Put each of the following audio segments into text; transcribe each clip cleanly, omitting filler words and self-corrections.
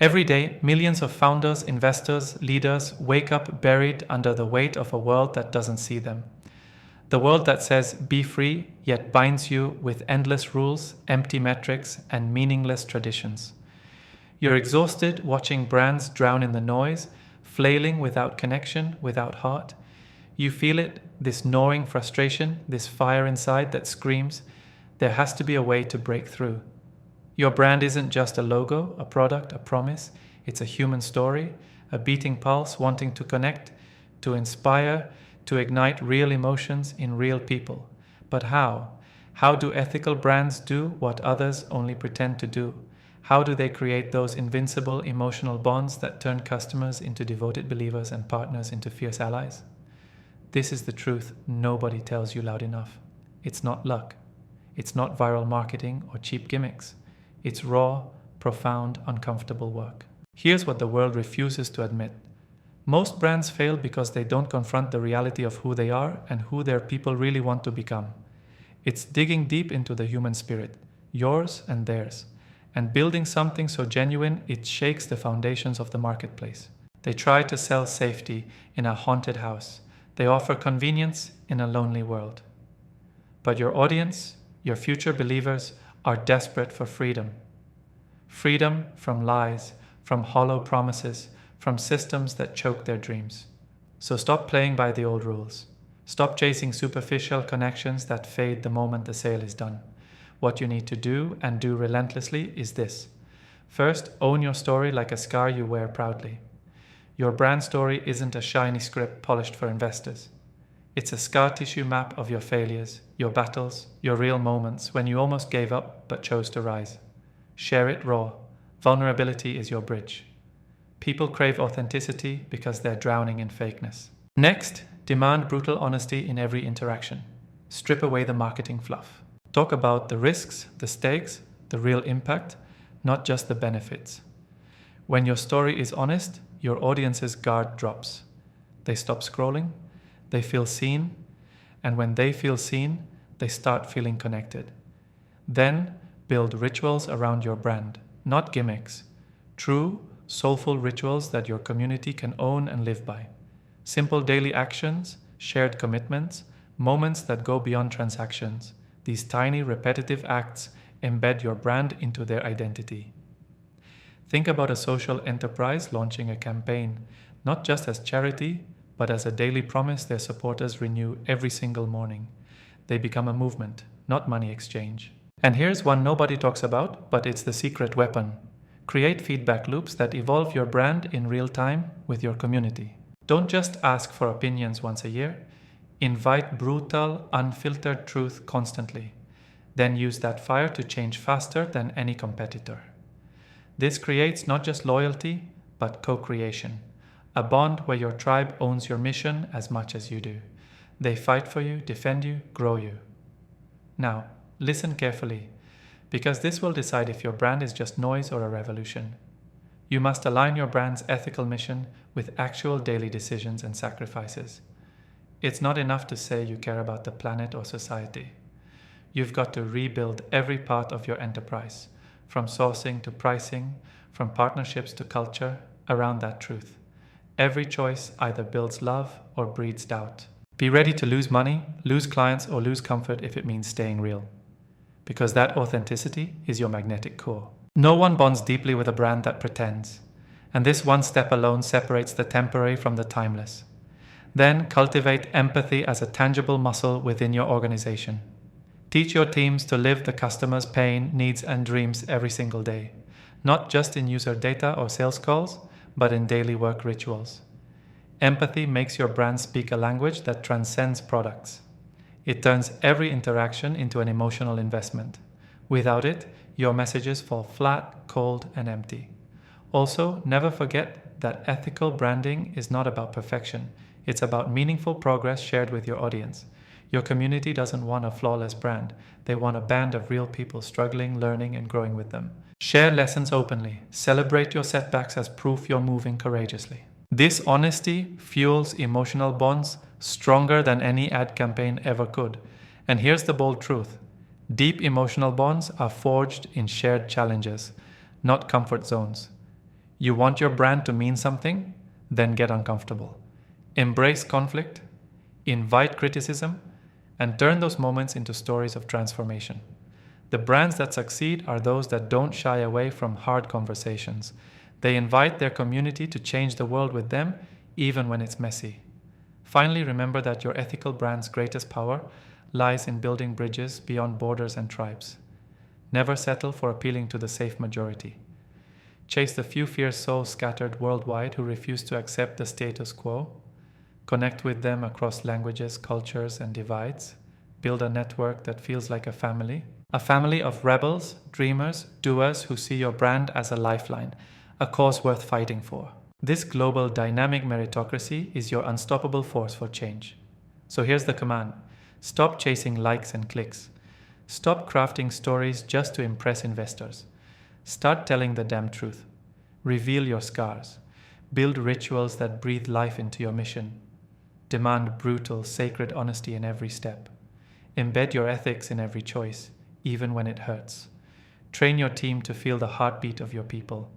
Every day, millions of founders, investors, leaders wake up buried under the weight of a world that doesn't see them. The world that says be free, yet binds you with endless rules, empty metrics, and meaningless traditions. You're exhausted watching brands drown in the noise, flailing without connection, without heart. You feel it, this gnawing frustration, this fire inside that screams, there has to be a way to break through. Your brand isn't just a logo, a product, a promise. It's a human story, a beating pulse wanting to connect, to inspire, to ignite real emotions in real people. But how? How do ethical brands do what others only pretend to do? How do they create those invincible emotional bonds that turn customers into devoted believers and partners into fierce allies? This is the truth nobody tells you loud enough. It's not luck. It's not viral marketing or cheap gimmicks. It's raw, profound, uncomfortable work. Here's what the world refuses to admit. Most brands fail because they don't confront the reality of who they are and who their people really want to become. It's digging deep into the human spirit, yours and theirs, and building something so genuine it shakes the foundations of the marketplace. They try to sell safety in a haunted house. They offer convenience in a lonely world. But your audience, your future believers, are desperate for freedom. Freedom from lies, from hollow promises, from systems that choke their dreams. So stop playing by the old rules. Stop chasing superficial connections that fade the moment the sale is done. What you need to do, and do relentlessly, is this. First, own your story like a scar you wear proudly. Your brand story isn't a shiny script polished for investors. It's a scar tissue map of your failures, your battles, your real moments when you almost gave up but chose to rise. Share it raw. Vulnerability is your bridge. People crave authenticity because they're drowning in fakeness. Next, demand brutal honesty in every interaction. Strip away the marketing fluff. Talk about the risks, the stakes, the real impact, not just the benefits. When your story is honest, your audience's guard drops. They stop scrolling, they feel seen, and when they feel seen, they start feeling connected. Then, build rituals around your brand, not gimmicks. True, soulful rituals that your community can own and live by. Simple daily actions, shared commitments, moments that go beyond transactions. These tiny, repetitive acts embed your brand into their identity. Think about a social enterprise launching a campaign, not just as charity, but as a daily promise their supporters renew every single morning. They become a movement, not money exchange. And here's one nobody talks about, but it's the secret weapon. Create feedback loops that evolve your brand in real time with your community. Don't just ask for opinions once a year. Invite brutal, unfiltered truth constantly. Then use that fire to change faster than any competitor. This creates not just loyalty, but co-creation. A bond where your tribe owns your mission as much as you do. They fight for you, defend you, grow you. Now, listen carefully, because this will decide if your brand is just noise or a revolution. You must align your brand's ethical mission with actual daily decisions and sacrifices. It's not enough to say you care about the planet or society. You've got to rebuild every part of your enterprise, from sourcing to pricing, from partnerships to culture, around that truth. Every choice either builds love or breeds doubt. Be ready to lose money, lose clients, or lose comfort if it means staying real. Because that authenticity is your magnetic core. No one bonds deeply with a brand that pretends, and this one step alone separates the temporary from the timeless. Then cultivate empathy as a tangible muscle within your organization. Teach your teams to live the customer's pain, needs, and dreams every single day, not just in user data or sales calls, but in daily work rituals. Empathy makes your brand speak a language that transcends products. It turns every interaction into an emotional investment. Without it, your messages fall flat, cold, and empty. Also, never forget that ethical branding is not about perfection. It's about meaningful progress shared with your audience. Your community doesn't want a flawless brand. They want a band of real people struggling, learning, and growing with them. Share lessons openly. Celebrate your setbacks as proof you're moving courageously. This honesty fuels emotional bonds stronger than any ad campaign ever could. And here's the bold truth. Deep emotional bonds are forged in shared challenges, not comfort zones. You want your brand to mean something? Then get uncomfortable. Embrace conflict, invite criticism, and turn those moments into stories of transformation. The brands that succeed are those that don't shy away from hard conversations. They invite their community to change the world with them, even when it's messy. Finally, remember that your ethical brand's greatest power lies in building bridges beyond borders and tribes. Never settle for appealing to the safe majority. Chase the few fierce souls scattered worldwide who refuse to accept the status quo. Connect with them across languages, cultures, and divides. Build a network that feels like a family of rebels, dreamers, doers who see your brand as a lifeline, a cause worth fighting for. This global dynamic meritocracy is your unstoppable force for change. So here's the command. Stop chasing likes and clicks. Stop crafting stories just to impress investors. Start telling the damn truth. Reveal your scars. Build rituals that breathe life into your mission. Demand brutal, sacred honesty in every step. Embed your ethics in every choice, even when it hurts. Train your team to feel the heartbeat of your people.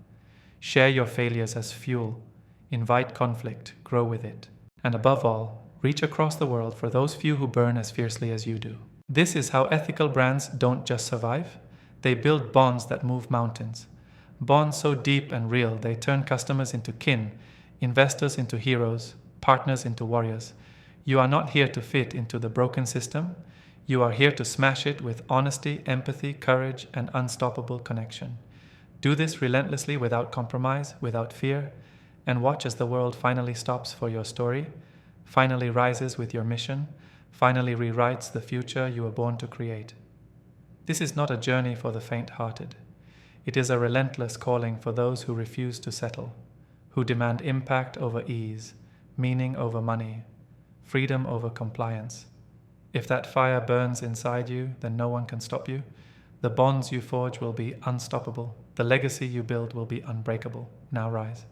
Share your failures as fuel. Invite conflict, grow with it. And above all, reach across the world for those few who burn as fiercely as you do. This is how ethical brands don't just survive, they build bonds that move mountains. Bonds so deep and real, they turn customers into kin, investors into heroes, partners into warriors. You are not here to fit into the broken system. You are here to smash it with honesty, empathy, courage, and unstoppable connection. Do this relentlessly without compromise, without fear, and watch as the world finally stops for your story, finally rises with your mission, finally rewrites the future you were born to create. This is not a journey for the faint-hearted. It is a relentless calling for those who refuse to settle, who demand impact over ease, meaning over money, freedom over compliance. If that fire burns inside you, then no one can stop you. The bonds you forge will be unstoppable. The legacy you build will be unbreakable. Now rise.